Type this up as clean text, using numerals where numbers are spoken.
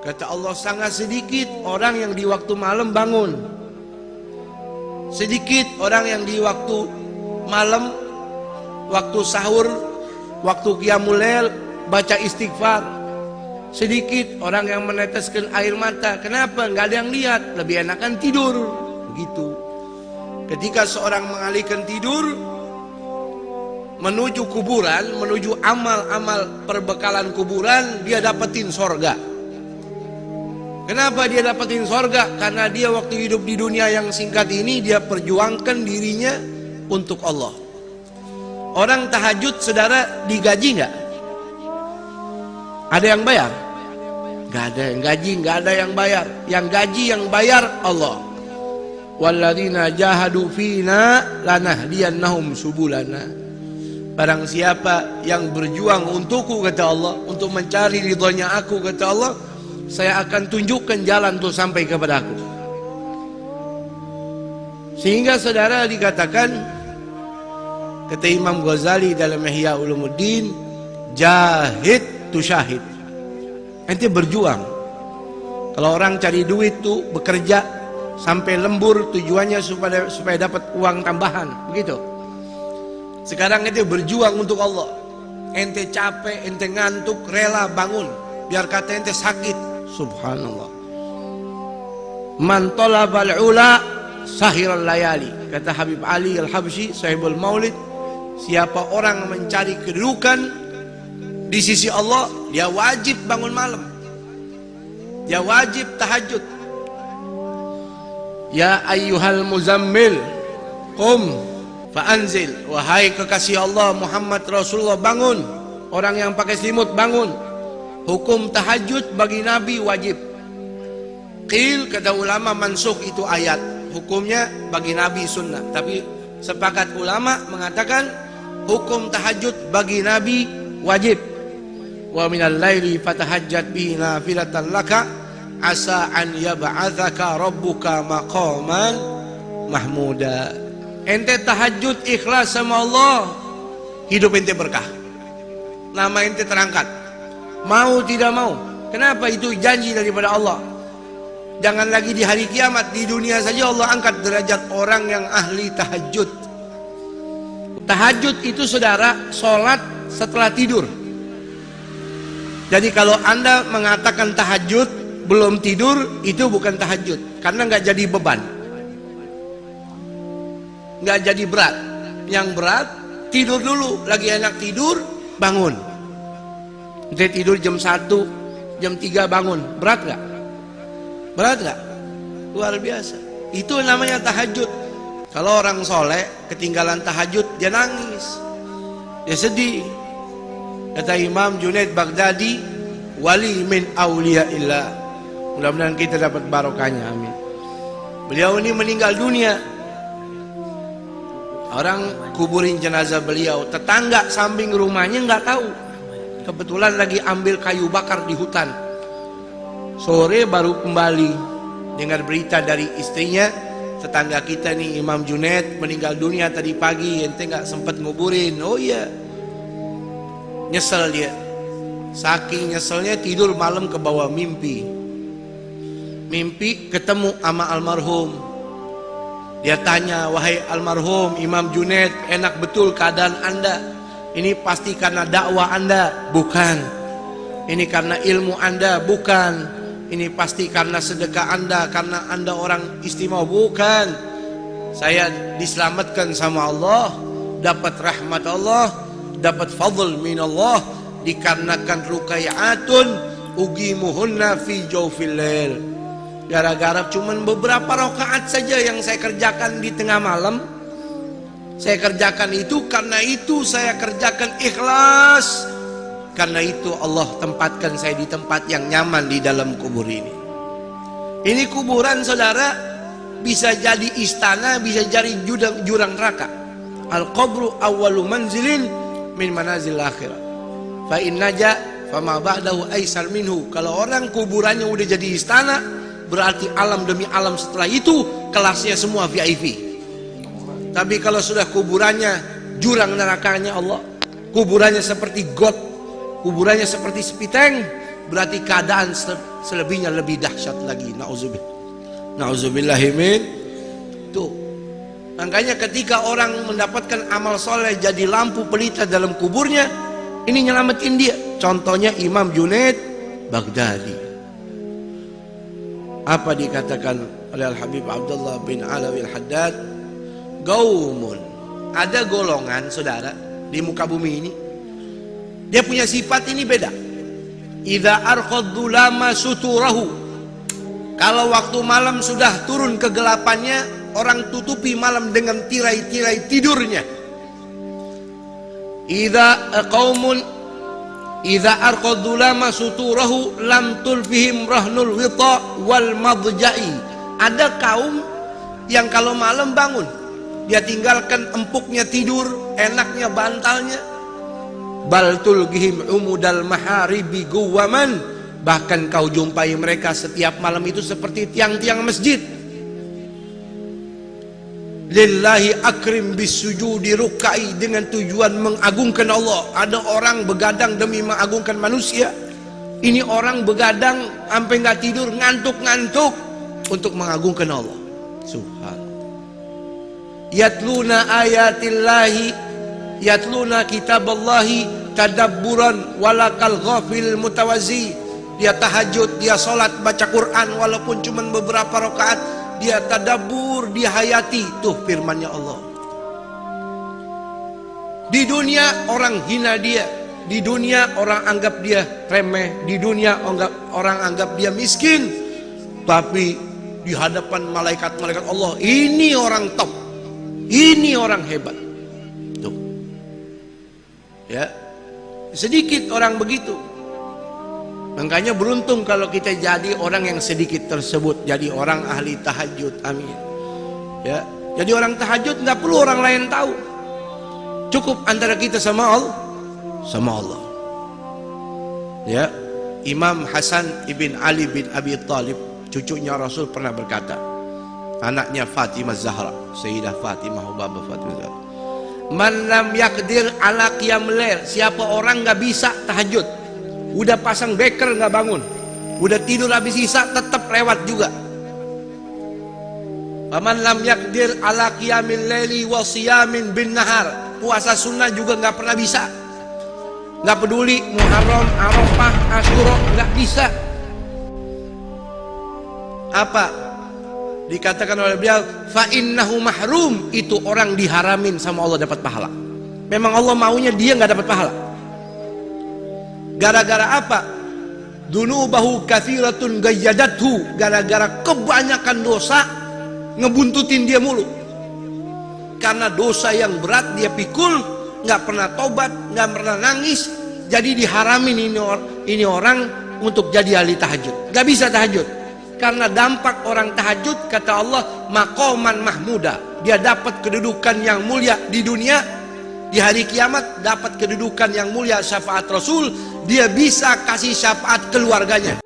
Kata Allah, sangat sedikit orang yang di waktu malam bangun. Sedikit orang yang di waktu malam, waktu sahur, waktu qiyamul lail baca istighfar. Sedikit orang yang meneteskan air mata. Kenapa? Nggak ada yang lihat, lebih enakan tidur. Begitu. Ketika seorang mengalihkan tidur menuju kuburan, menuju amal-amal perbekalan kuburan, dia dapetin sorga. Kenapa dia dapetin sorga? Karena dia waktu hidup di dunia yang singkat ini, dia perjuangkan dirinya untuk Allah. Orang tahajud, saudara, digaji nggak? Ada yang bayar? Nggak ada yang gaji, nggak ada yang bayar. Yang gaji, yang bayar Allah. Walladzina jahadu fina lanahdiyannahum subulana. Barang siapa yang berjuang untukku, kata Allah, untuk mencari ridhonya aku, kata Allah, saya akan tunjukkan jalan untuk sampai kepada aku. Sehingga saudara dikatakan, kata Imam Ghazali dalam Ihya Ulumuddin, jahid tu syahid. Ente berjuang. Kalau orang cari duit tuh bekerja sampai lembur, tujuannya supaya dapat uang tambahan, begitu. Sekarang ente berjuang untuk Allah. Ente capek, ente ngantuk, rela bangun. Biar kata ente sakit. Subhanallah. Man talabal ula sahiral layali. Kata Habib Ali Al-Habsyi, sahibul maulid, siapa orang mencari kedudukan di sisi Allah, dia wajib bangun malam. Dia wajib tahajud. Ya ayyuhal muzammil, qum fa'anzil. Wahai kekasih Allah Muhammad Rasulullah, bangun. Orang yang pakai selimut, bangun. Hukum tahajud bagi Nabi wajib. Qil, kata ulama, mansukh itu ayat. Hukumnya bagi Nabi sunnah. Tapi sepakat ulama mengatakan hukum tahajud bagi Nabi wajib. Wa minal laili fatahajjat bihi nafilatan laka asa an yab'atsaka rabbuka maqaman mahmuda. Ente tahajud ikhlas sama Allah, hidup ente berkah. Nama ente terangkat. Mau tidak mau. Kenapa? Itu janji daripada Allah. Jangan lagi di hari kiamat, di dunia saja Allah angkat derajat orang yang ahli tahajud. Tahajud itu, saudara, sholat setelah tidur. Jadi kalau anda mengatakan tahajud belum tidur, itu bukan tahajud. Karena nggak jadi beban, nggak jadi berat. Yang berat, tidur dulu. Lagi enak tidur, bangun. Dia tidur jam 1, jam 3 bangun. Berat gak? Berat gak? Luar biasa. Itu namanya tahajud. Kalau orang soleh ketinggalan tahajud, dia nangis, dia sedih. Kata Imam Junaid Baghdadi, wali min awliyaillah. Mudah-mudahan kita dapat barokahnya, amin. Beliau ini meninggal dunia. Orang kuburin jenazah beliau, tetangga samping rumahnya nggak tahu. Kebetulan lagi ambil kayu bakar di hutan. Sore baru kembali dengar berita dari istrinya, tetangga kita nih Imam Junaid meninggal dunia tadi pagi, ente nggak sempat nguburin. Oh iya. Nyesel dia. Saking nyeselnya tidur malam ke bawah mimpi. Mimpi ketemu sama almarhum. Dia tanya, wahai almarhum Imam Junaid, enak betul keadaan anda? Ini pasti karena dakwah anda? Bukan. Ini karena ilmu anda? Bukan. Ini pasti karena sedekah anda, karena anda orang istimewa? Bukan. Saya diselamatkan sama Allah, dapat rahmat Allah, dapat fadl min Allah, dikarenakan rukai'atun ugimuhunna fi jawfil lail. Gara-gara cuman beberapa rakaat saja yang saya kerjakan di tengah malam, saya kerjakan itu, karena itu saya kerjakan ikhlas. Karena itu Allah tempatkan saya di tempat yang nyaman di dalam kubur ini. Ini kuburan, saudara, bisa jadi istana, bisa jadi jurang neraka. Al-qabru awwalu manzilin min manazil akhirah. Fa in naja fama ba'dahu aisar minhu. Kalau orang kuburannya udah jadi istana, berarti alam demi alam setelah itu kelasnya semua VIP. Tapi kalau sudah kuburannya jurang nerakanya Allah, kuburannya seperti got, kuburannya seperti sepiteng, berarti keadaan selebihnya lebih dahsyat lagi. Na'udzubillahimin. Tuh. Makanya ketika orang mendapatkan amal soleh jadi lampu pelita dalam kuburnya, ini nyelamatin dia. Contohnya Imam Junaid Baghdadi. Apa dikatakan oleh Al-Habib Abdullah bin Alawi Al-Haddad? Gaumun. Ada golongan, saudara, di muka bumi ini, dia punya sifat ini beda. Idza arqaddu lama suturahu. Kalau waktu malam sudah turun kegelapannya, orang tutupi malam dengan tirai-tirai tidurnya. Idza arqaddu lama suturahu lam tulfihim rahnul wita wal madja'i. Ada kaum yang kalau malam bangun, dia tinggalkan empuknya tidur, enaknya bantalnya. Bal tulgihim umudal maharibi guwaman. Bahkan kau jumpai mereka setiap malam itu seperti tiang-tiang masjid. Lillahi akrim bisujudi rukai, dengan tujuan mengagungkan Allah. Ada orang begadang demi mengagungkan manusia. Ini orang begadang sampai nggak tidur, ngantuk-ngantuk untuk mengagungkan Allah. Subhanallah. Yatluna ayatillahi, yatluna kitaballahi tadabburan walakal ghafil mutawazi. Dia tahajud, dia sholat, baca Quran walaupun cuma beberapa rakaat, dia tadabbur, dia hayati. Tuh firmannya Allah. Di dunia orang hina dia, di dunia orang anggap dia remeh, di dunia orang anggap dia miskin. Tapi di hadapan malaikat-malaikat Allah, ini orang top, ini orang hebat. Tuh. Ya. Sedikit orang begitu. Makanya beruntung kalau kita jadi orang yang sedikit tersebut, jadi orang ahli tahajud. Amin. Ya, jadi orang tahajud nggak perlu orang lain tahu. Cukup antara kita sama Allah, sama Allah. Ya, Imam Hasan ibn Ali bin Abi Thalib, cucunya Rasul, pernah berkata, anaknya Fatimah Zahra, Sayyidah Fatimah Hubabah Fatimah Zahra, man lam yakdir ala qiyamul lail, siapa orang nggak bisa tahajud, udah pasang beker nggak bangun, udah tidur habis isya tetap lewat juga. Paman lam yakdir ala qiyamil laili wa siyamin bin nahar, puasa sunnah juga nggak pernah bisa, nggak peduli Muharram, Arafah, Asyura, nggak bisa. Apa dikatakan oleh beliau? Fa innahu mahrum, itu orang diharamin sama Allah dapat pahala. Memang Allah maunya dia nggak dapat pahala. Gara-gara apa? Dunubahu katsiratun gayyadathu, gara-gara kebanyakan dosa ngebuntutin dia mulu. Karena dosa yang berat dia pikul, nggak pernah tobat, nggak pernah nangis, jadi diharamin ini orang untuk jadi ahli tahajud. Nggak bisa tahajud. Karena dampak orang tahajud, kata Allah, maqaman mahmuda, dia dapat kedudukan yang mulia di dunia. Di hari kiamat dapat kedudukan yang mulia, syafaat Rasul, dia bisa kasih syafaat keluarganya.